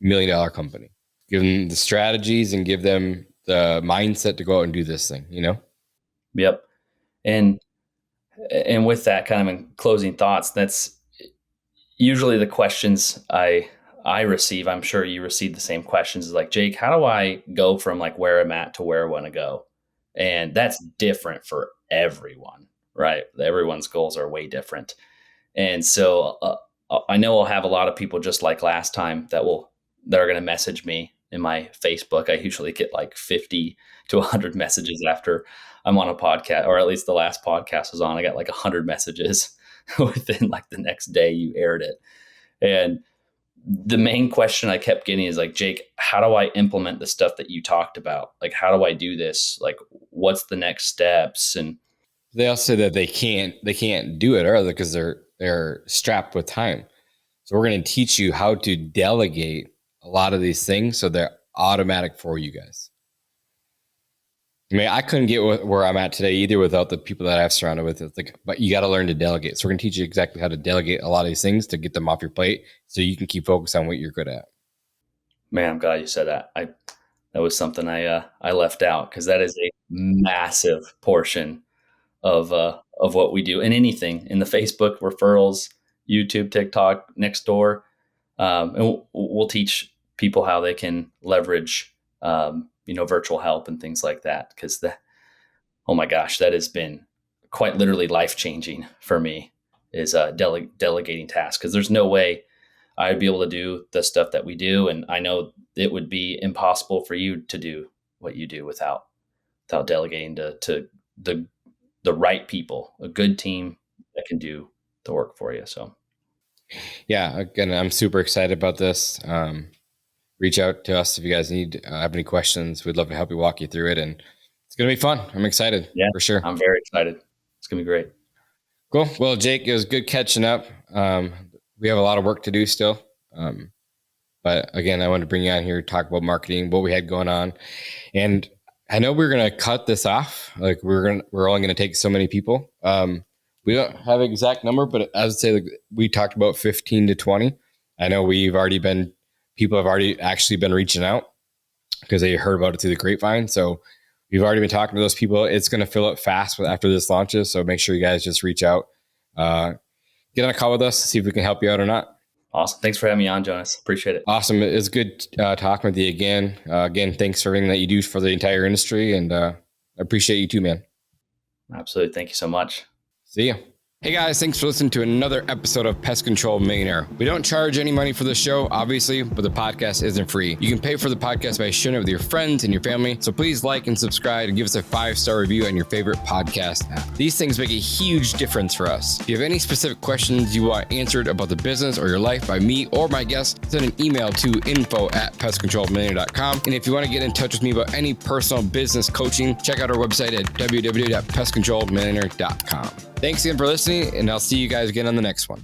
[SPEAKER 1] $1 million company? Give them the strategies and give them the mindset to go out and do this thing,
[SPEAKER 2] Yep. And with that kind of in closing thoughts, that's usually the questions I receive. I'm sure you receive the same questions is Jake, how do I go from where I'm at to where I want to go? And that's different for everyone, right? Everyone's goals are way different. And so I know I'll have a lot of people just like last time that are going to message me in my Facebook. I usually get 50 to 100 messages after I'm on a podcast, or at least the last podcast was on. I got 100 messages within the next day you aired it. And the main question I kept getting is Jake, how do I implement the stuff that you talked about? How do I do this? What's the next steps? And
[SPEAKER 1] they all say that they can't do it early because they're strapped with time. So we're going to teach you how to delegate a lot of these things so they're automatic for you guys. I mean, I couldn't get where I'm at today either without the people that I've surrounded with. It's like, but you got to learn to delegate. So we're going to teach you exactly how to delegate a lot of these things to get them off your plate so you can keep focused on what you're good at.
[SPEAKER 2] Man, I'm glad you said that. That was something I left out, because that is a massive portion of what we do, and anything in the Facebook referrals, YouTube, TikTok, Nextdoor. And we'll teach people how they can leverage, virtual help and things like that. Because oh my gosh, that has been quite literally life-changing for me, is delegating tasks. Because there's no way I'd be able to do the stuff that we do. And I know it would be impossible for you to do what you do without delegating to the right people, a good team that can do the work for you. So
[SPEAKER 1] yeah, again, I'm super excited about this. Reach out to us if you guys have any questions. We'd love to help you walk you through it, and it's going to be fun. I'm excited. Yeah, for sure.
[SPEAKER 2] I'm very excited. It's going to be great.
[SPEAKER 1] Cool. Well, Jake, it was good catching up. We have a lot of work to do still. But again, I wanted to bring you on here to talk about marketing, what we had going on. And I know we're going to cut this off. Like we're only going to take so many people. We don't have an exact number, but I would say like we talked about 15 to 20. I know people have already actually been reaching out because they heard about it through the grapevine. So we've already been talking to those people. It's going to fill up fast after this launches. So make sure you guys just reach out, get on a call with us, see if we can help you out or not.
[SPEAKER 2] Awesome. Thanks for having me on, Jonas. Appreciate it.
[SPEAKER 1] Awesome. It's good talking with you again. Again, thanks for everything that you do for the entire industry. And I appreciate you too, man.
[SPEAKER 2] Absolutely. Thank you so much.
[SPEAKER 1] See ya. Hey guys, thanks for listening to another episode of Pest Control Millionaire. We don't charge any money for the show, obviously, but the podcast isn't free. You can pay for the podcast by sharing it with your friends and your family. So please like and subscribe and give us a 5-star review on your favorite podcast app. These things make a huge difference for us. If you have any specific questions you want answered about the business or your life by me or my guests, send an email to info@pestcontrolmillionaire.com. And if you want to get in touch with me about any personal business coaching, check out our website at www.pestcontrolmillionaire.com. Thanks again for listening, and I'll see you guys again on the next one.